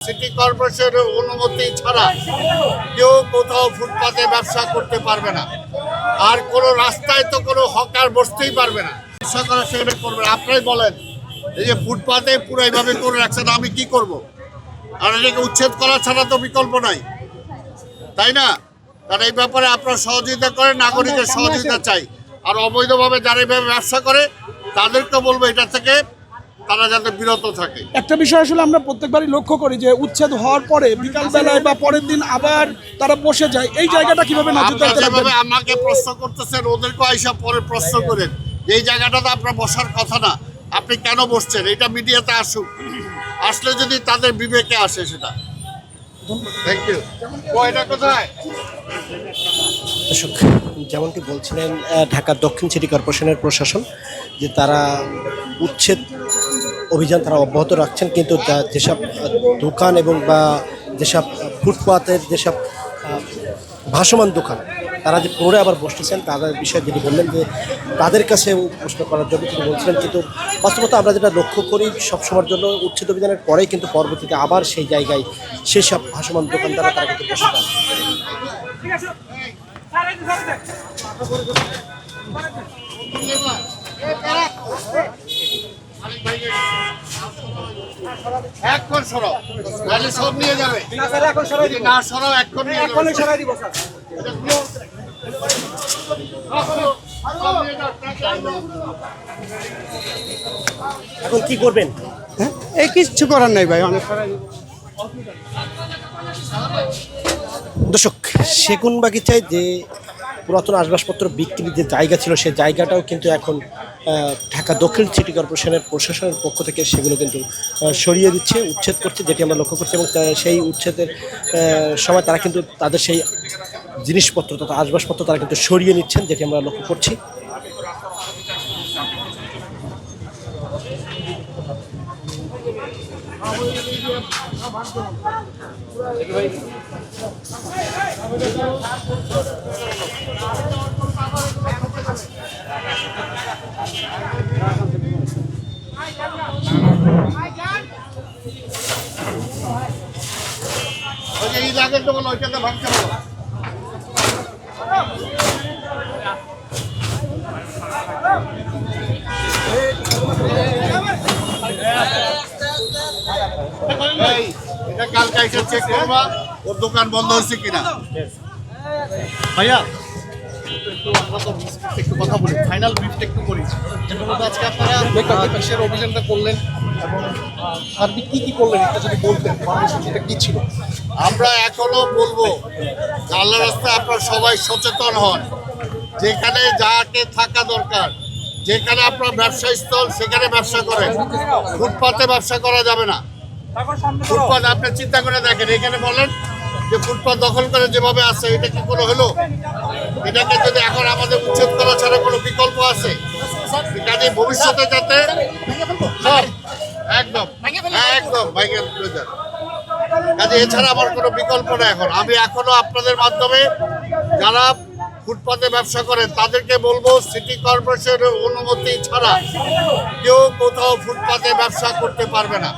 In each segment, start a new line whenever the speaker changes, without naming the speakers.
City কর্পোরেশনের অনুমতি ছাড়া কেউ কোথাও ফুটপাতে ব্যবসা করতে পারবে না। আর কোনো রাস্তায় তো কোনো হকার বসতেই পারবে না, ব্যবসা করা সেখানে করবে না। আপনারাই বলেন, এই যে ফুটপাতে পুরো এইভাবে করে রাখছেন, আমি কি করব? আর এটাকে উচ্ছেদ করা ছাড়া তো বিকল্প নাই, তাই না? কারণ এই ব্যাপারে আপনারা সহযোগিতা করেন, নাগরিকের সহযোগিতা চাই। আর অবৈধভাবে যারা এইভাবে ব্যবসা করে তাদেরকে বলবো এটা থেকে তারা যাতে বিরত থাকে।
একটা বিষয় আসলে আমরা প্রত্যেকবারই লক্ষ্য করি যে উচ্ছেদ হওয়ার পরে বিকাল বেলায় বা পরের দিন আবার তারা বসে যায়, এই জায়গাটা কিভাবে নজরদারিতে রাখবেন?
যেভাবে আমাকে প্রশ্ন করতেছেন ওদেরকে আইসা পরে প্রশ্ন করেন, এই জায়গাটা তো আপনার বসার কথা না, আপনি কেন বসছেন? এটা মিডিয়াতে আসুক, আসলে যদি তাদের বিবেকে আসে সেটা। Thank you. এটা কোথায়?
দর্শক, যেমনটি বলছিলেন ঢাকা দক্ষিণ সিটি কর্পোরেশনের প্রশাসন যে তারা উচ্ছেদ অভিযান তারা অব্যাহত রাখছেন, কিন্তু যেসব দোকান এবং বা যেসব ফুটপাতের যেসব ভাসমান দোকান তারা যে পড়ে আবার বসতেছেন তাদের বিষয়ে যিনি বললেন যে তাদের কাছে প্রশ্ন করার জন্য তিনি বলছিলেন। কিন্তু বাস্তবতা আমরা যেটা লক্ষ্য করি সবসময়ের জন্য উচ্ছেদ অভিযানের পরেই কিন্তু পরবর্তীতে আবার সেই জায়গায় সেসব ভাসমান দোকানদারা তারা কিন্তু বসে যান।
এখন সরাও, নাহলে সব নিয়ে যাবে। না সরাও, এখন সরাই দিব স্যার।
এখন কি করবেন?
এই কিচ্ছু করার নাই ভাই, অনেক
দর্শক, সেগুনবাগিচায় যে পুরাতন আসবাবপত্র বিক্রির যে জায়গা ছিল সেই জায়গাটাও কিন্তু এখন ঢাকা দক্ষিণ সিটি কর্পোরেশনের প্রশাসনের পক্ষ থেকে সেগুলো কিন্তু সরিয়ে দিচ্ছে, উচ্ছেদ করছে, যেটি আমরা লক্ষ্য করছি। এবং সেই উচ্ছেদের সময় তারা কিন্তু তাদের সেই জিনিসপত্র তথা আসবাবপত্র তারা কিন্তু সরিয়ে নিচ্ছেন, যেটি আমরা লক্ষ্য করছি।
এই জায়গায় তো বলো, ওইটাতে ভাঙতে বলো। এটা কালকে এসে চেক করবা ওর দোকান বন্ধ হয়েছে কিনা।
ভাইয়া আমরা তো একটু কথা বলি, ফাইনাল ব্রিফটা একটু করি। যেটা মতো আজকে আপনারা কিসের অভিযানটা করলেন এবং সার্বিক কি করলেন এটা যদি বলতেন, সেটা কি ছিল?
আমরা এখনো বলবো আল্লাহ রাস্তায় আপনারা সবাই সচেতন হন। যেখানে যাকে থাকা দরকার, যেখানে আপনার ব্যবসা স্থল সেখানে ব্যবসা করেন, ফুটপাতে ব্যবসা করা যাবে না। ফুটপাত আপনি চিন্তা করে দেখেন, এখানে বলেন যে ফুটপাত দখল করে যেভাবে আছে এটা কি কোনো হলো? এটাকে যদি এখন আমাদের উচ্ছেদ করা ছাড়া কোনো বিকল্প আছে? কাজে ভবিষ্যতে যাতে একদম একদম কাজে এছাড়া আমার কোনো বিকল্প নেই। এখন আমি এখনো আপনাদের মাধ্যমে যারা ফুটপাতে ব্যবসা করেন তাদেরকে বলবো, সিটি কর্পোরেশনের অনুমতি ছাড়া কেউ কোথাও ফুটপাতে ব্যবসা করতে পারবে না।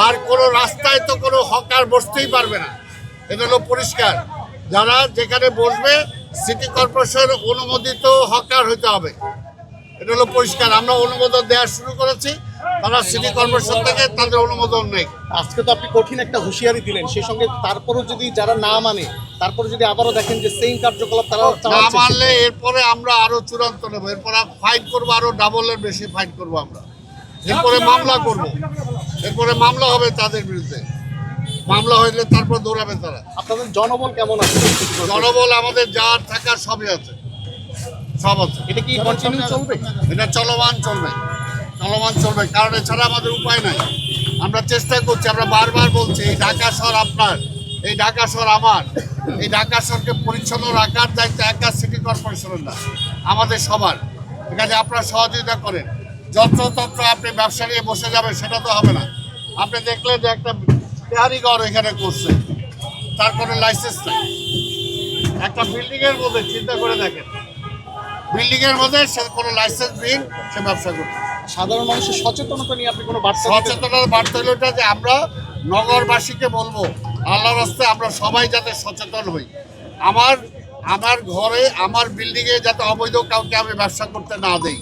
আর কোনো রাস্তায় তো কোনো হকার বসতেই পারবে না, এটা হলো পরিষ্কার। যারা যেখানে বসবে সিটি কর্পোরেশনের অনুমোদিত হকার হতে হবে, এটা হলো পরিষ্কার। আমরা অনুমোদন দেওয়া শুরু করেছি, তারা সিটি কর্পোরেশন থেকে তাদের অনুমোদন নেই।
আজকে তো আপনি কঠিন একটা হুঁশিয়ারি দিলেন, সেই সঙ্গে তারপরও যদি যারা না মানে, তারপরে যদি আবারও দেখেন যে সেম কার্যকলাপ তারা
না মানলে এরপরে আমরা আরো চূড়ান্ত নেবো, এরপরে ফাইট করবো, আরো ডাবলের বেশি ফাইট করবো আমরা। এরপরে মামলা করব, এরপরে মামলা হবে তাদের বিরুদ্ধে। মামলা হইলে তারপর দৌড়াবে তারা।
আপনাদের জনবল কেমন আছে?
জনবল আমাদের যা থাকার সবই আছে, সব আছে।
এটা কি কন্টিনিউ চলবে?
এটা চলমান চলবে, চলমান চলবে, কারণ এছাড়া আমাদের উপায় নাই। আমরা চেষ্টা করছি, আমরা বারবার বলছি এই ঢাকা শহর আপনার, এই ঢাকা শহর আমার, এই ঢাকা শহরকে পরিচ্ছন্ন রাখার দায়িত্ব একা সিটি কর্পোরেশনের না, আমাদের সবার। এখানে আপনারা সহযোগিতা করেন। যত্রতত্র আপনি ব্যবসা নিয়ে বসে যাবেন সেটা তো হবে না। আপনি দেখলেন যে একটা কারিগর এখানে করছে, তার কোনো লাইসেন্স নেই। একটা বিল্ডিংয়ের মধ্যে চিন্তা করে দেখেন, বিল্ডিংয়ের মধ্যে সে কোনো লাইসেন্সবিহীন সে ব্যবসা করছে।
সাধারণ মানুষের সচেতনতা নিয়ে আপনি কোনো বার্তা?
সচেতনতার বার্তা হলো এটা যে আমরা নগরবাসীকে বলবো আল্লাহর রাস্তায় আমরা সবাই যাতে সচেতন হই। আমার ঘরে আমার বিল্ডিংয়ে যাতে অবৈধ কাউকে আমি ব্যবসা করতে না দেই,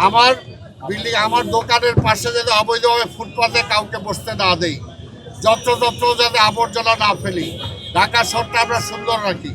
আমার বিল্ডিং আমার দোকানের পাশে যাতে অবৈধভাবে ফুটপাতে কাউকে বসতে না দেই, যত্রতত্র যাতে আবর্জনা না ফেলি, ঢাকা শহরটা আমরা সুন্দর রাখি।